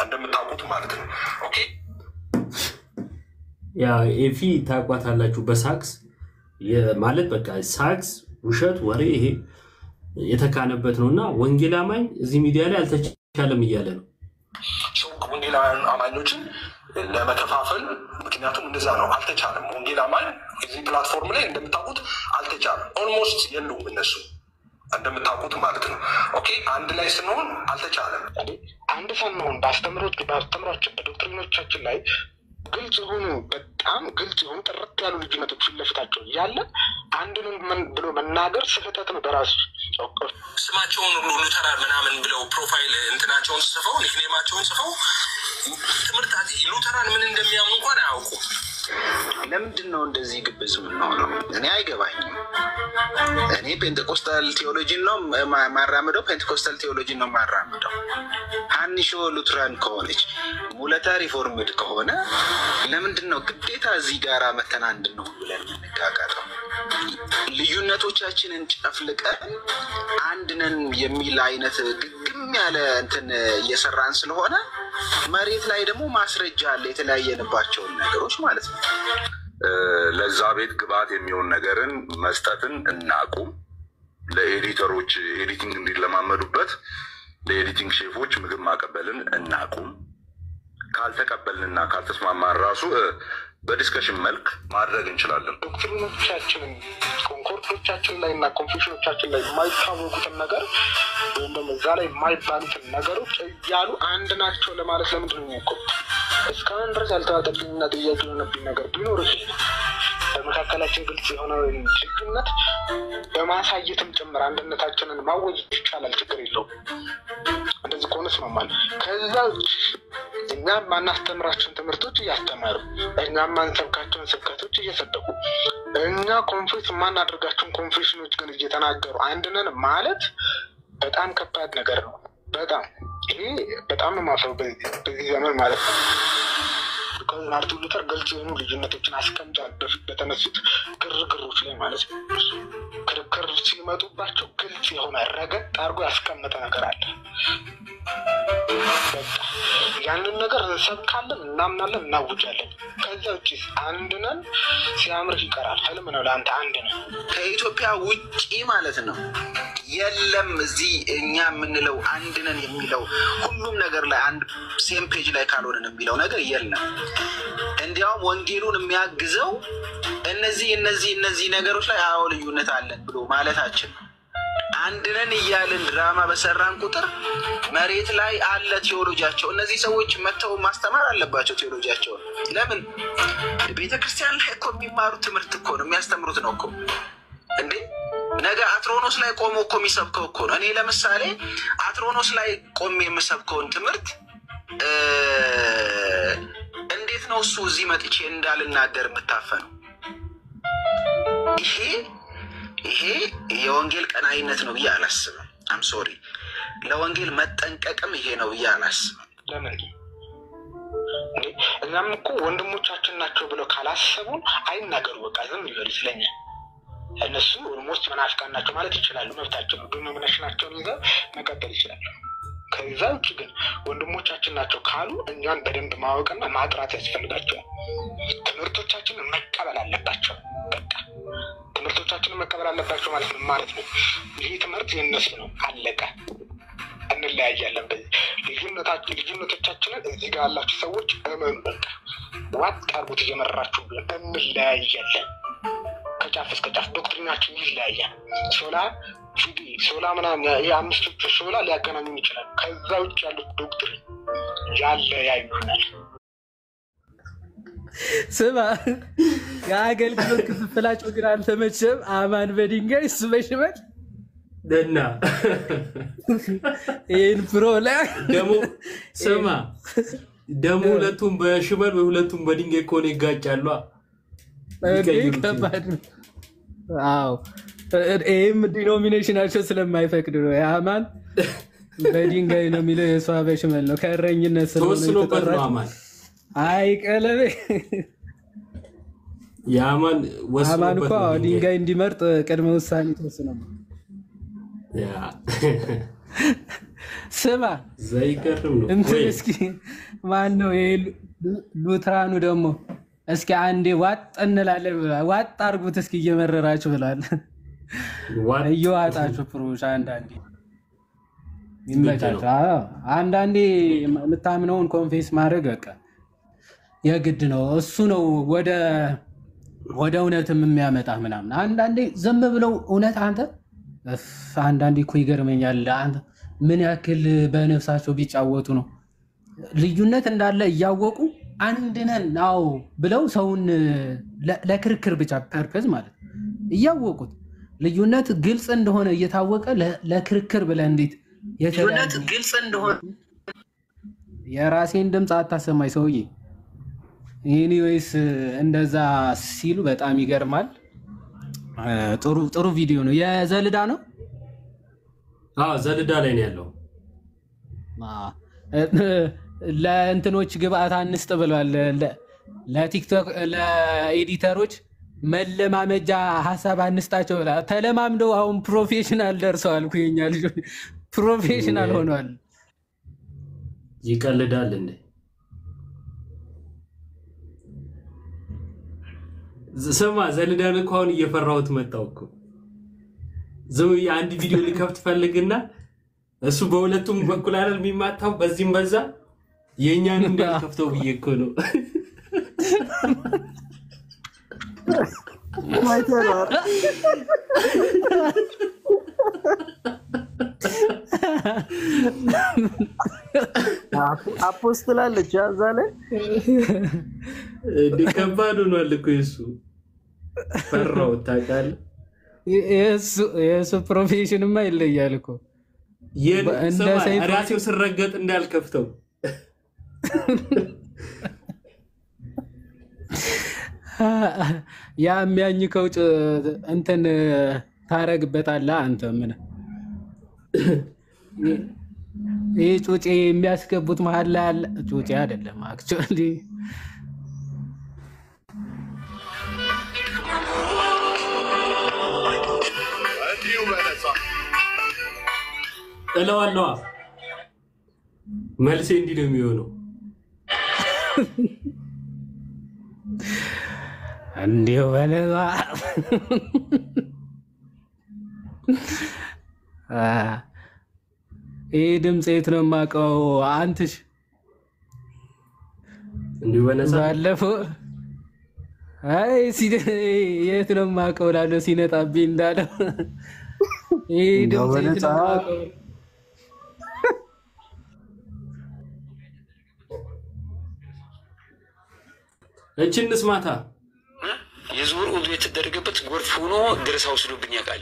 እንደምታውቁት ማለት ነው ኦኬ ያ ኤፊ ታቋታላችሁ በሳክስ ማለት በቃ ሳክስ ውሸት ወሬ ይሄ የተካነበት ነውና ወንጌል አማኝ እዚህ ሚዲያ ላይ አልተቻለም ይያለ ነው ሰው ወንጌል አማኞችን ለመከፋፈል ምክንያቱም እንደዛ ነው አልተቻለም ወንጌል አማኝ እዚህ ፕላትፎርም ላይ እንደምታውቁት አልተቻለም ኦልሞስት የሉም እነሱ እንደምታውቁት ማለት ነው ኦኬ አንድ ላይ ስንሆን አልተቻለም አንድ ሳንሆን ባስተምሮቻችን በዶክትሪኖቻችን ላይ ግልጽ ሆኑ በጣም ግልጽ ሆኑ ጥርት ያሉ ልዩነቶች ለፍታቸው ያለ አንድን ብሎ መናገር ስህተት ነው በራሱ ስማቸውን ሁሉ ሉተራን ምናምን ብለው ፕሮፋይል እንትናቸውን ጽፈው ኒክኔማቸውን ጽፈው ትምህርት ሉተራን ምን እንደሚያምኑ እንኳን አያውቁም ለምንድን ነው እንደዚህ ግብዝ ምንሆነው እኔ አይገባኝም እኔ ፔንቴኮስታል ቴዎሎጂ ነው ማራመደው ፔንቴኮስታል ቴዎሎጂ ነው ማራመደው አንሾ ሉተራን ከሆነች ሙለታ ሪፎርምድ ከሆነ ለምንድን ነው ግዴታ እዚህ ጋር መተናንድ ነው ብለን እንጋጋጠው ልዩነቶቻችንን ጨፍልቀን አንድነን የሚል አይነት ግግም ያለ እንትን እየሰራን ስለሆነ መሬት ላይ ደግሞ ማስረጃ አለ የተለያየንባቸው ነገሮች ማለት ነው ለዛ ቤት ግብአት የሚሆን ነገርን መስጠትን እናቁም ለኤዲተሮች ኤዲቲንግ እንዲለማመዱበት ለኤዲቲንግ ሼፎች ምግብ ማቀበልን እናቁም ካልተቀበልንና ካልተስማማን ራሱ በዲስከሽን መልክ ማድረግ እንችላለን ዶክትሪኖቻችንን ኮንኮርዶቻችን ላይ እና ኮንፊውዥኖቻችን ላይ የማይታወቁትን ነገር ወይም ደግሞ እዛ ላይ የማይባሉትን ነገሮች እያሉ አንድ ናቸው ለማለት ለምንድን ነው የሚያቆም እስካሁን ድረስ ያልተዋጠብኝና ጥያቄ የሆነብኝ ነገር ቢኖር በመካከላችን ግልጽ የሆነ ልዩነት በማሳየትም ጭምር አንድነታችንን ማወጅ ይቻላል ችግር የለውም እንደዚህ ከሆነ ስማማል ከዛ እኛም ማናስተምራቸውን ትምህርቶች እያስተማሩ እኛም ማንሰብካቸውን ስብከቶች እየሰደቁ እኛ ኮንፌስ ማናደርጋቸውን ኮንፌሽኖች ግን እየተናገሩ አንድነን ማለት በጣም ከባድ ነገር ነው በጣም ይሄ በጣም ነው ማፈው በዚህ ዘመን ማለት ነው ማርቲን ሉተር ግልጽ የሆኑ ልዩነቶችን አስቀምጧል በተነሱት ግርግሮች ላይ ማለት ነው ክርክር ሲመጡባቸው ግልጽ የሆነ ረገጥ አድርጎ ያስቀመጠ ነገር አለ ያንን ነገር እንሰብካለን እናምናለን እናውጃለን ከዛ ውጭ አንድነን ሲያምርህ ይቀራል ህልም ነው ለአንተ አንድነን ከኢትዮጵያ ውጪ ማለት ነው የለም እዚህ እኛ የምንለው አንድነን የሚለው ሁሉም ነገር ላይ አንድ ሴም ፔጅ ላይ ካልሆነን የሚለው ነገር የለም እንዲያውም ወንጌሉን የሚያግዘው እነዚህ ነገሮች ላይ አዎ ልዩነት አለን ብሎ ማለታችን አንድነን እያልን ድራማ በሰራን ቁጥር መሬት ላይ አለ ቴዎሎጂያቸው እነዚህ ሰዎች መተው ማስተማር አለባቸው ቴዎሎጂያቸው ለምን ቤተክርስቲያን ላይ እኮ የሚማሩት ትምህርት እኮ ነው የሚያስተምሩት ነው እኮ እንዴ ነገ አትሮኖስ ላይ ቆሞ እኮ የሚሰብከው እኮ ነው እኔ ለምሳሌ አትሮኖስ ላይ ቆሜ የምሰብከውን ትምህርት እንዴት ነው እሱ እዚህ መጥቼ እንዳልናገር የምታፈነው ይሄ የወንጌል ቀናይነት ነው ብዬ አላስብም አም ሶሪ ለወንጌል መጠንቀቅም ይሄ ነው ብዬ አላስብም ለምን እኛም እኮ ወንድሞቻችን ናቸው ብለው ካላሰቡን አይናገሩ በቃ ዝም ይበሉ ስለኛ እነሱ ኦልሞስት መናፍቃን ናቸው ማለት ይችላሉ መብታቸው ነው ዶሚኔሽናቸውን ይዘው መቀጠል ይችላሉ ከዛ ውጭ ግን ወንድሞቻችን ናቸው ካሉ እኛን በደንብ ማወቅና ማጥራት ያስፈልጋቸዋል ትምህርቶቻችንን መቀበል አለባቸው በቃ ትምህርቶቻችንን መቀበል አለባቸው ማለት ምን ማለት ነው ይሄ ትምህርት የነሱ ነው አለቀ እንለያያለን ልዩነቶቻችንን እዚህ ጋር ያላችሁ ሰዎች እመኑ በቃ ዋጥ አርጉት እየመራችሁ እንለያያለን ከጫፍ እስከ ጫፍ ዶክትሪናችን ይለያያል ሶላ ምናምን የአምስቶቹ ሶላ ሊያገናኙን ይችላል ከዛ ውጭ ያሉት ዶክትሪን ያለያዩናል ስማ የአገልግሎት ክፍፍላቸው ግን አልተመቸም አማን በድንጋይ እሱ በሽመል ደና ይህን ፕሮ ላይ ስማ ደግሞ ሁለቱም በሽመል በሁለቱም በድንጋይ ከሆነ ይጋጫሉ ከባድ አዎ ይህም ዲኖሚኔሽናቸው ስለማይፈቅድ ነው የአማን በድንጋይ ነው የሚለው የሷ በሽመል ነው ከእረኝነት ስለሆነ አማን አይ ቀለቤ ያማን አማን እኮ ድንጋይ እንዲመርጥ ቅድመ ውሳኔ ተወስኗል ስማ ዘይገርም ነው እንትን እስኪ ማን ነው ሉትራኑ ደግሞ እስኪ አንዴ ዋጥ እንላለን ዋጥ አርጉት እስኪ እየመረራችሁ ብሏል እየዋጣችሁ ፕሮሽ አንዳንዴ ይመጣጣ አንዳንዴ የምታምነውን ኮንፌስ ማድረግ በቃ የግድ ነው እሱ ነው ወደ እውነትም የሚያመጣ ምናምን አንዳንዴ ዝም ብለው እውነት አንተ አንዳንዴ እኮ ይገርመኛል አንተ ምን ያክል በነፍሳቸው ቢጫወቱ ነው ልዩነት እንዳለ እያወቁ አንድ ነን ነው ብለው ሰውን ለክርክር ብቻ ፐርፐዝ ማለት እያወቁት ልዩነት ግልጽ እንደሆነ እየታወቀ ለክርክር ብለ እንዴት ልዩነት ግልጽ እንደሆነ የራሴን ድምፅ አታሰማይ ሰውዬ ኤኒዌይስ እንደዛ ሲሉ በጣም ይገርማል ጥሩ ቪዲዮ ነው የዘልዳ ነው ዘልዳ ላይ ነው ያለው ለእንትኖች ግብአት አንስጥ ብሏል ለቲክቶክ ለኤዲተሮች መለማመጃ ሐሳብ አንስጣቸው ተለማምደው አሁን ፕሮፌሽናል ደርሰዋል ኩየኛ ልጆች ፕሮፌሽናል ሆነዋል ይቀልዳል እንዴ ስማ ዘልዳን እኮ አሁን እየፈራሁት መጣሁ እኮ ዘው አንድ ቪዲዮ ሊከፍት ፈልግና እሱ በሁለቱም በኩል አይደል የሚማታው በዚህም በዛ የኛን እንዳልከፍተው ብዬ እኮ ነው ማይተራር አፖስትል አለች ያዛለ ከባድ ሆኗል እኮ እሱ ፈራው ታውቃለህ የሱ ፕሮፌሽንማ ይለያል እኮ ራሴው ስረገጥ እንዳልከፍተው ያ የሚያኝከው እንትን ታረግበታለህ አንተ ምን ይሄ ጩጬ የሚያስገቡት መሀል ላይ አለ ጩጬ አይደለም አክቹአሊ እለዋለሁ መልሴ እንዲህ ነው የሚሆነው እንዲሁ በለዋ ይሄ ድምፅ የት ነው የማውቀው አንትሽ እንዲሁ በነሳ ባለፈው አይ የት ነው የማውቀው ላለው ሲነጣብኝ እንዳለው ይሄ ድምፅ የት ነው የማውቀው እችንስ ማታ የዙር ውዱ የተደረገበት ጎርፍ ሆኖ ድረስ አውስዶብኝ ያውቃል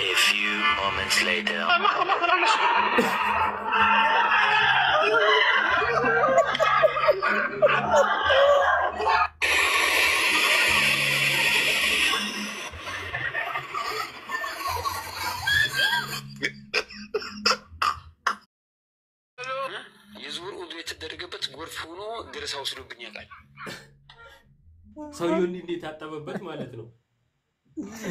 A few moments later የዙር ውዱ የተደረገበት ጎርፍ ሆኖ ድረስ አውስዶብኝ ያውቃል ሰውየው እንዴት ታጠበበት ማለት ነው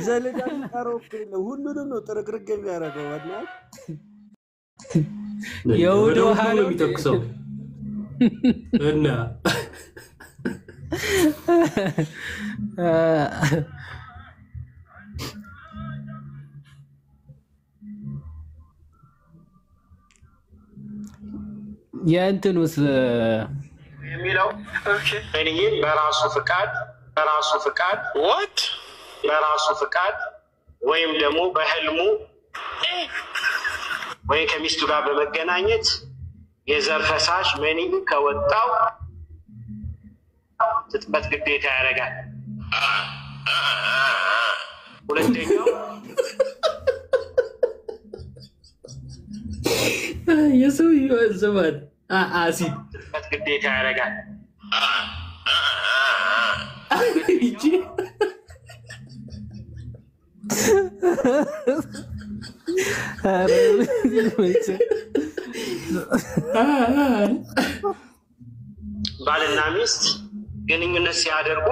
ዘልዳ ቀሮፍ ሁሉንም ነው ጥርቅርቅ የሚያደርገው ወድና የውዱ ሃሎ የሚተክሰው እና የእንትኑስ የሚለው እኔ በራሱ ፍቃድ what በራሱ ፍቃድ ወይም ደግሞ በህልሙ ወይ ከሚስቱ ጋር በመገናኘት የዘር ፈሳሽ መኒ ከወጣው ትጥበት ግዴታ ያደርጋል ሁለተኛው የሰው ይወዘባል አሲድ ትጥበት ግዴታ ያደርጋል እጂ ባልና ሚስት ግንኙነት ሲያደርጉ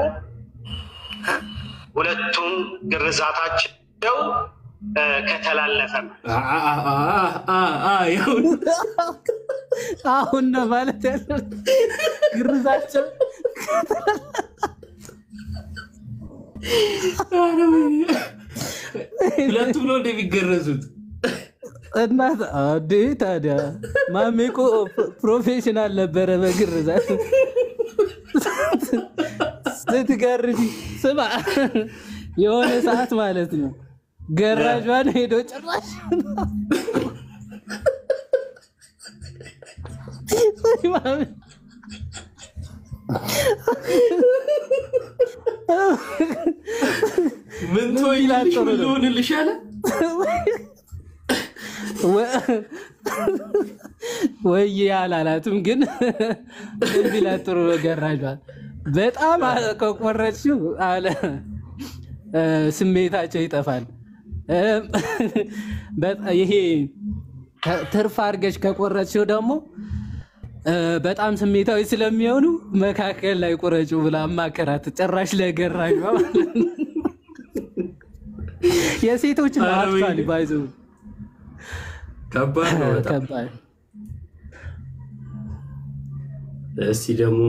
ሁለቱም ግርዛታቸው ከተላለፈ አሁን ነው ማለት ያለው ግርዛቸው ሁለቱም ነው እንደሚገረዙት እናት አዴ ታዲያ ማሜኮ ፕሮፌሽናል ነበረ በግርዛት ስትገርጂ ስማ የሆነ ሰዓት ማለት ነው ገራጇን ሄዶ ጭራሽ ምን ትወይልሽ ምን ልሆንልሽ አለ ወይ ያላላትም ግን እንዲላ ጥሩ ገራጇን በጣም ከቆረጥሽው አለ ስሜታቸው ይጠፋል። ይሄ ትርፍ አድርገሽ ከቆረጥሽው ደግሞ በጣም ስሜታዊ ስለሚሆኑ መካከል ላይ ቆረጪው ብላ አማከራት። ጭራሽ ለገራጇ ማለት የሴቶች ማጥፋት ባይዙ ከባድ ነው ከባድ። እስቲ ደግሞ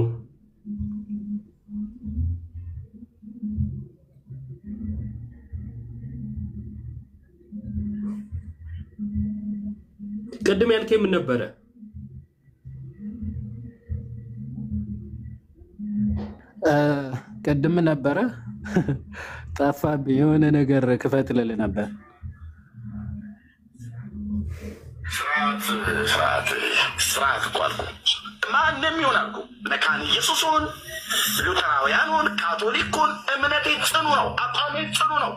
ቅድም ያልከኝ ምን ነበረ? ቅድም ነበረ ጠፋብኝ። የሆነ ነገር ክፈት ልል ነበር። ስርዓት እኮ አልኩ። ማንም ይሆን አልኩ። መካነ ኢየሱስን፣ ሉተራውያኑን፣ ካቶሊኩን እምነቴ ጽኑ ነው፣ አቋሜ ጽኑ ነው።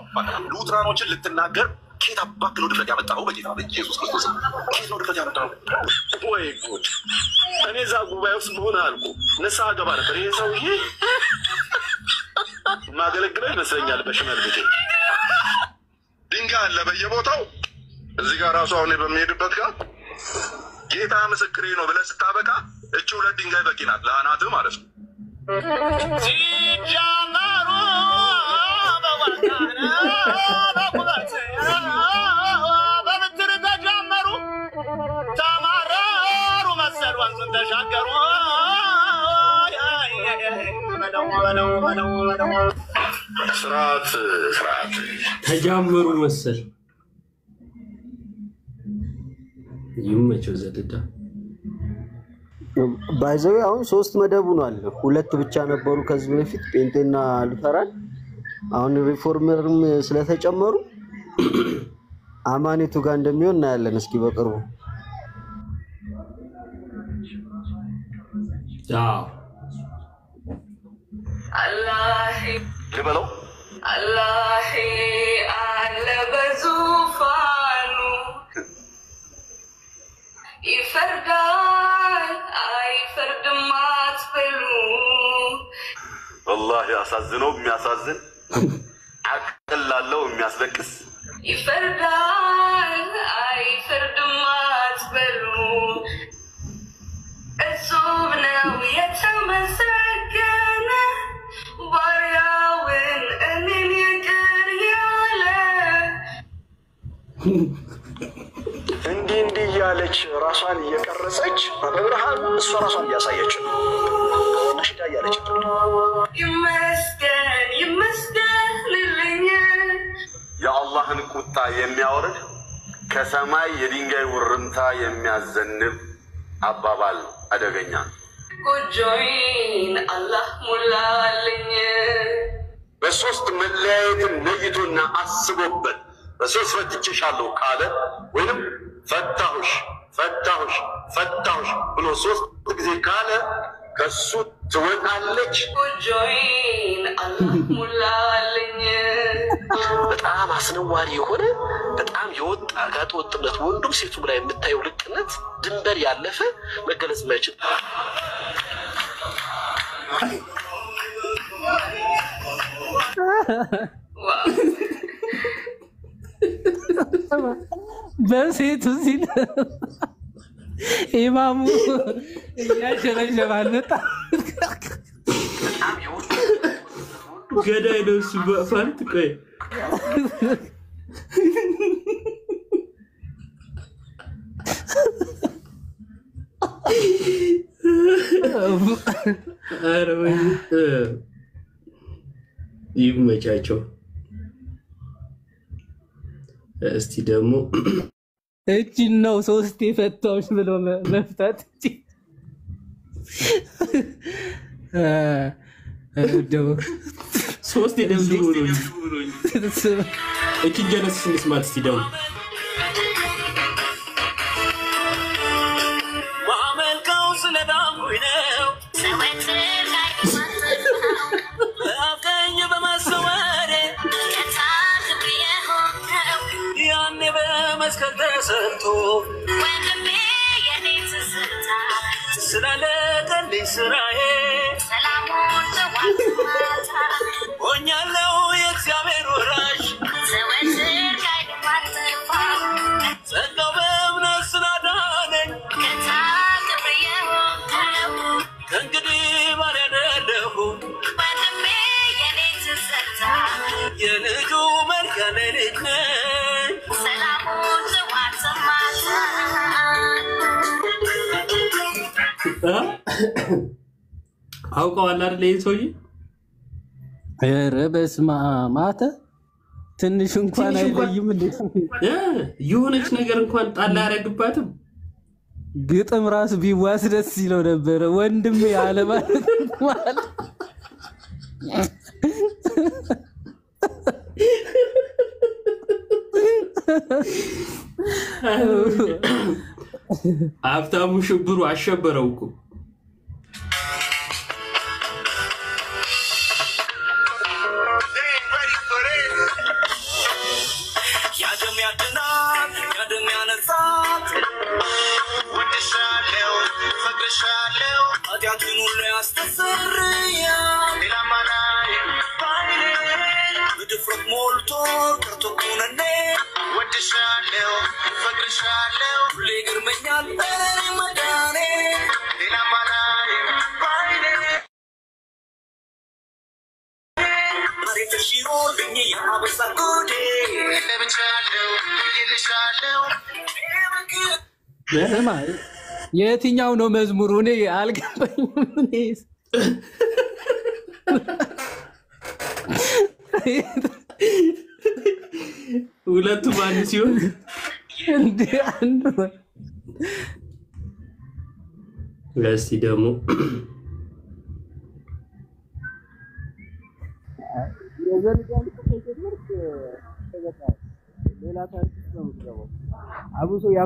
ሉተራኖችን ልትናገር ኬት አባክ ነው ድፍረት ያመጣው? በጌታ በኢየሱስ ክርስቶስ ኬት ነው ድፍረት ያመጣው? ወይ ጉድ! እኔ እዛ ጉባኤ ውስጥ መሆን አልኩ ንስሐ ገባ ነበር። ይሄ ሰውዬ ማገለግለው ይመስለኛል። በሽመል ጊዜ ድንጋይ አለ በየቦታው። እዚህ ጋር ራሱ አሁን በሚሄድበት ጋር ጌታ ምስክሬ ነው ብለህ ስታበቃ እቺ ሁለት ድንጋይ በቂ ናት ለአናትህ ማለት ነው። ሲጀመሩ በብትር ተጀመሩ፣ ተማረሩ መሰል ወንዙን ተሻገሩ። ስርዓት ተጀመሩ መሰል ይመቸው ዘደዳ ባይዘው አሁን 3 መደብ ሆኗል። 2 ብቻ ነበሩ ከዚህ በፊት ጴንጤና ሉተራን። አሁን ሪፎርመርም ስለተጨመሩ አማኔቱ ጋር እንደሚሆን እናያለን። እስኪ በቅርቡ አላህ ልበለው አላህ አለ በዙፋኑ ይፈርዳል አይፈርድም አትበሉ። ወላሂ ያሳዝነው የሚያሳዝን አቅል ላለው የሚያስለቅስ ይፈርዳል አይፈርድም አትበሉ። እሱ ነው የተመሰገነ ባሪያውን እኔን ይቅር ያለ። እንዲህ እያለች ራሷን እየቀረጸች በብርሃን እሷ ራሷን እያሳየች ነሽዳ እያለች ይመስገን ይመስገን ልልኝ የአላህን ቁጣ የሚያወርድ ከሰማይ የድንጋይ ውርምታ የሚያዘንብ አባባል አደገኛ። ጎጆይን አላህ ሙላልኝ። በሶስት መለያየትን ለይቶና አስቦበት በሶስት ፈትቼሻለሁ ካለ ወይንም ፈታሁሽ ፈታሁሽ ፈታሁሽ ብሎ 3 ጊዜ ካለ ከሱ ትወጣለች። ጎጆይን አላህ ሙላልኝ። በጣም አስነዋሪ የሆነ በጣም የወጣ ጋጥ ወጥነት ወንዱም ሴቱም ላይ የምታየው ልቅነት ድንበር ያለፈ መገለጽ የማይችል በሴቱ ሲል ኢማሙ ያሸበሸባል። በጣም ገዳይ ነው እሱ በፋንት ቆይ አረወይ ይመቻቸው እስቲ ደግሞ እቺ ነው ሶስት የፈታዎች ብሎ መፍታት ደው ሶስት የደምድሙ ነው እቺ ጀነስ ስማት እስቲ ደግሞ አውቀዋል አይደል ይሄ ኧረ በስመ አብ ማተ ትንሽ እንኳን አይለይም እንዴ የሆነች ነገር እንኳን ጣል ያረግባትም ግጥም ራስ ቢዋስ ደስ ይለው ነበር ወንድም ያለ ማለት ሀብታሙ ሽብሩ አሸበረው እኮ የትኛው ነው መዝሙሩ እኔ አልገባኝም እኔስ ሁለቱም አንድ ሲሆን እንዴ አንዱ እስቲ ደግሞ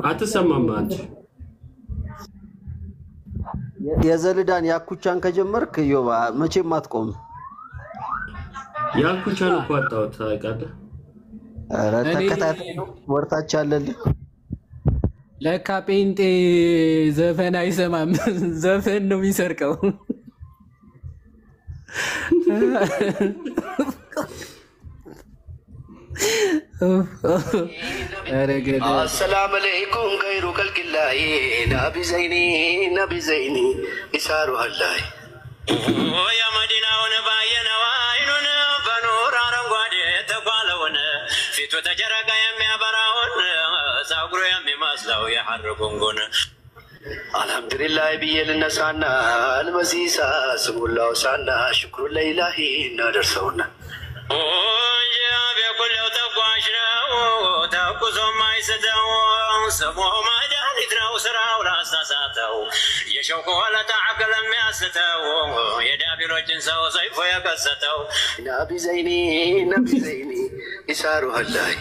አትሰማም አንተ የዘልዳን ያኩቻን ከጀመርክ ዮባ መቼም አትቆም ያኩቻን እኮ አጣሁት ታውቃለህ ኧረ ተከታታይ ነው ወርታች አለል ለካ ጴንጤ ዘፈን አይሰማም ዘፈን ነው የሚሰርቀው السلام عليكم غير خلق الله نبي زيني إسارو الله يا مدينة ونباينا وعيننا بنور عرنقادي تقالون في تتجرق يمي براون ساقرو يمي ماسلو يحرقون الحمد لله بيل النسانا المسيسا سمو الله سانا شكر الله نادرسونا بكل تقواشنا تقوزو ما يستو سمو ما جانتنا وسرا ولا استساتو يشوكو ولا تعقل ما يستو يدابي رجن سو صيفو يقستو نبي زيني إسارو هالله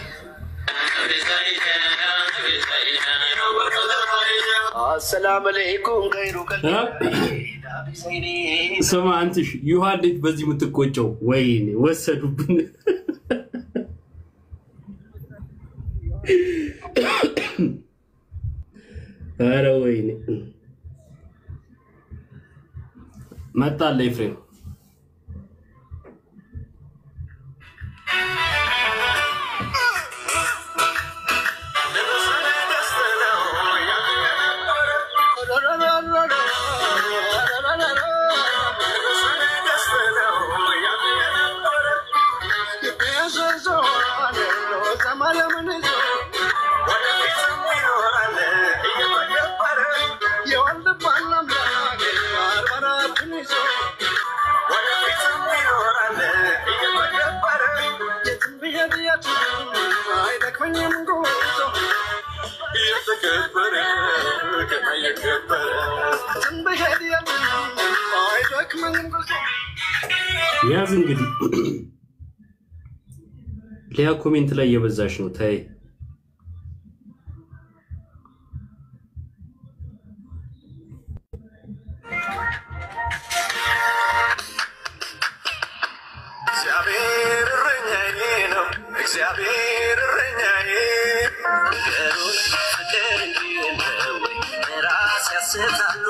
السلام عليكم غير سمع انت يوحنስ በዚህ ምትቆጨው ወይኔ ወሰዱብን ኧረ ወይኔ መጣለ ኤፍሬም ያዝ እንግዲህ ሊያ ኮሜንት ላይ እየበዛሽ ነው ታይ እግዚአብሔር እረኛዬ ነገሩን ፍቅር እንዲሆን ራስ ያስታሉ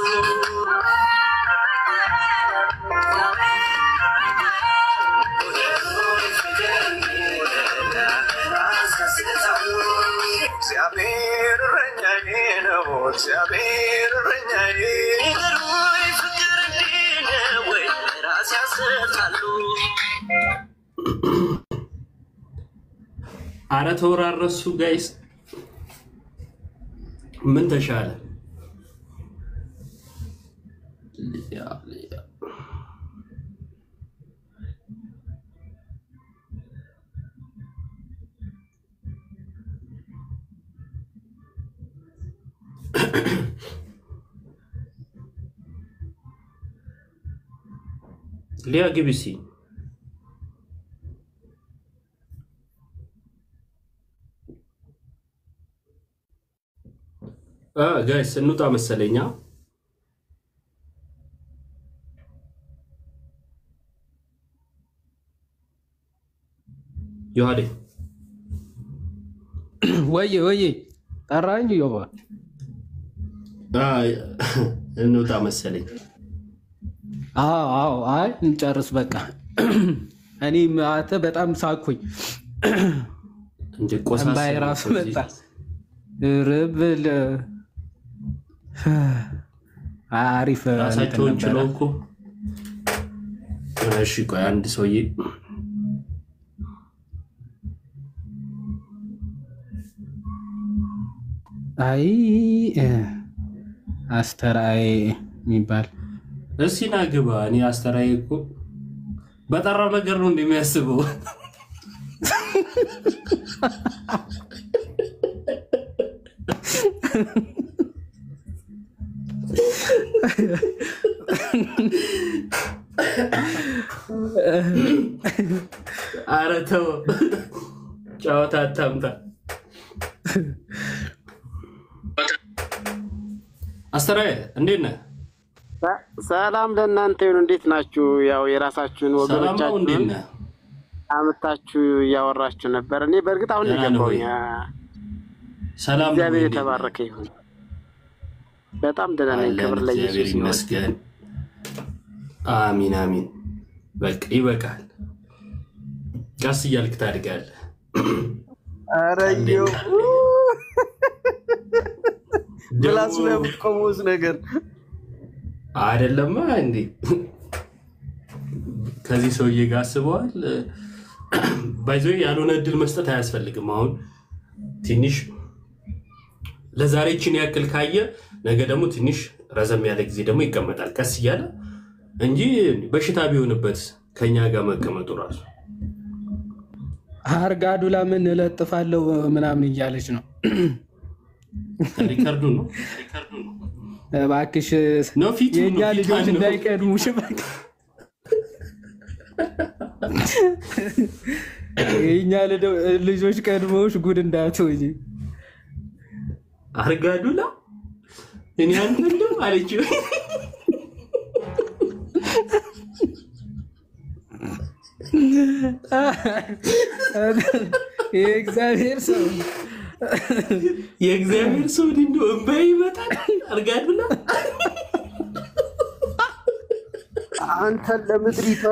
እግዚአብሔር እረኛዬ ነው እግዚአብሔር እረኛዬ ነገሩን ፍቅር እንዲሆን ራስ ያስታሉ አረ ተወራረሱ ጋይስ ምን ተሻለ ሊያ ግቢሲ ጋይስ እንውጣ መሰለኛ ዮሐዴ ወይ ጠራኝ ዮባ እንውጣ መሰለኝ አዎ አይ እንጨርስ በቃ እኔ ማተ በጣም ሳኩኝ እንደ ቆሳስ ባይራስ መጣ ርብል አሪፍ ራሳቸውን ችለው እኮ እሺ ቆይ አንድ ሰውዬ አይ አስተራይ የሚባል እስኪ ና ግባ እኔ አስተራይ እኮ በጠራው ነገር ነው እንደሚያስበው አረተው ጫወታ አታምጣ አስተራይ እንዴት ነህ ሰላም ለእናንተ ይሁን እንዴት ናችሁ ያው የራሳችሁን ወገኖቻችሁን አመጣችሁ ያወራችሁ ነበር እኔ በርግጥ አሁን የገባሁኝ ሰላም እግዚአብሔር የተባረከ ይሁን በጣም ደህና ነኝ ክብር ለኢየሱስ ይመስገን አሜን አሜን በቃ ይበቃል ቀስ እያልክ ታድጋለህ አረየው ብላስ ለቆሙስ ነገር አይደለም እንዴ ከዚህ ሰውዬ ጋር አስበዋል ባይዞ ያልሆነ እድል መስጠት አያስፈልግም አሁን ትንሽ ለዛሬችን ያክል ካየ ነገ ደግሞ ትንሽ ረዘም ያለ ጊዜ ደግሞ ይቀመጣል ቀስ እያለ እንጂ በሽታ ቢሆንበት ከኛ ጋር መቀመጡ ራሱ አርጋዱላ ምን ለጥፋለው ምናምን እያለች ነው ሪካርዶ ነው ባክሽ ነው ፊት የኛ ልጆች እንዳይቀድሙሽ በቃ የኛ ልጆች ቀድሞሽ ጉድ እንዳትሆጂ አርጋዱላ እኔ አንተ እንደው አለችው የእግዚአብሔር ሰው እንዶ እንባይ ይመጣል አርጋዱላ አንተ ለምድሪቷ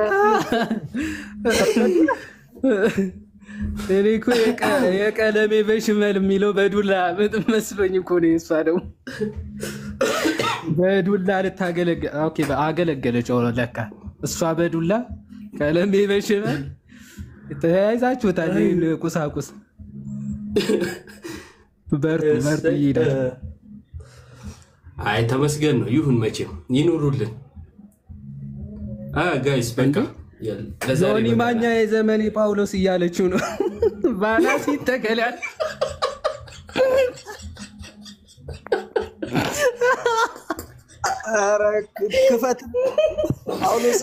እኔ እኮ የቀለሜ በሽመል የሚለው በዱላ ምጥም መስሎኝ እኮ ነው እሷ ደግሞ በዱላ ልታገለግል ኦኬ አገለገለች ለካ እሷ በዱላ ቀለሜ በሽመል ተያይዛችሁታል ቁሳቁስ በርቱ ይሄዳል አይ ተመስገን ነው ይሁን መቼም ይኑሩልን ጋይስ በቃ ዞኒ ማኛ የዘመኔ ጳውሎስ እያለችው ነው ባላስ ይተከላል ኧረ ክፈት ጳውሎስ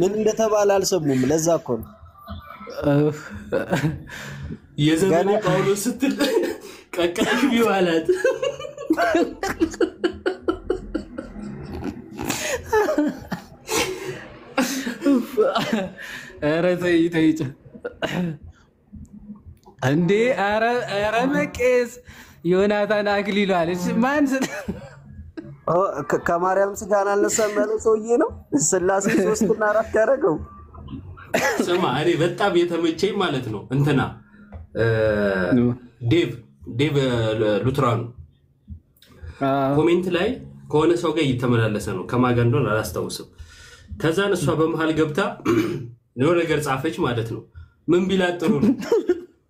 ምን እንደተባለ አልሰሙም። ለዛ እኮ ነው የዘመኑ ጳውሎስ ስትል ቀቀሽ ቢዋላት ኧረ ተይ እንዴ! ኧረ መቄስ ዮናታን አክሊሉ አለች። ማን ከማርያም ስጋን አልነሳም ያለው ሰውዬ ነው። ስላሴ 3 እና 4 ያደረገው። ስማ እኔ በጣም የተመቸኝ ማለት ነው እንትና ዴቭ ሉትራኑ ኮሜንት ላይ ከሆነ ሰው ጋር እየተመላለሰ ነው፣ ከማን ጋር እንደሆነ አላስታውስም። ከዛን እሷ በመሃል ገብታ ነው ነገር ጻፈች ማለት ነው። ምን ቢላት ጥሩ ነው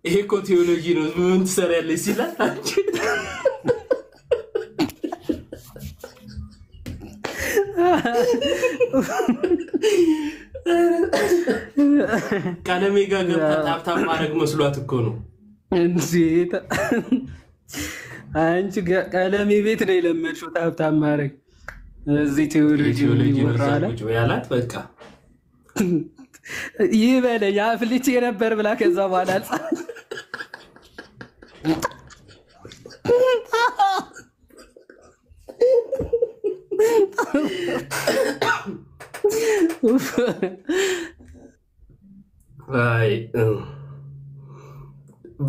ይሄ እኮ ቴዎሎጂ ነው ምን ትሰሪያለሽ ሲላት አንቺ ቀለሜ ጋር ገብታ ታብታብ ማድረግ መስሏት እኮ ነው እንዴ! አንቺ ቀለሜ ቤት ነው የለመድሽው ታብታብ ማድረግ። እዚህ ቴዎሎጂ ነው ያላት። በቃ ይበለኝ አፍልቼ ነበር ብላ ከዛ በኋላ አይ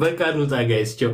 በቃ ነው ታጋይስ ቸው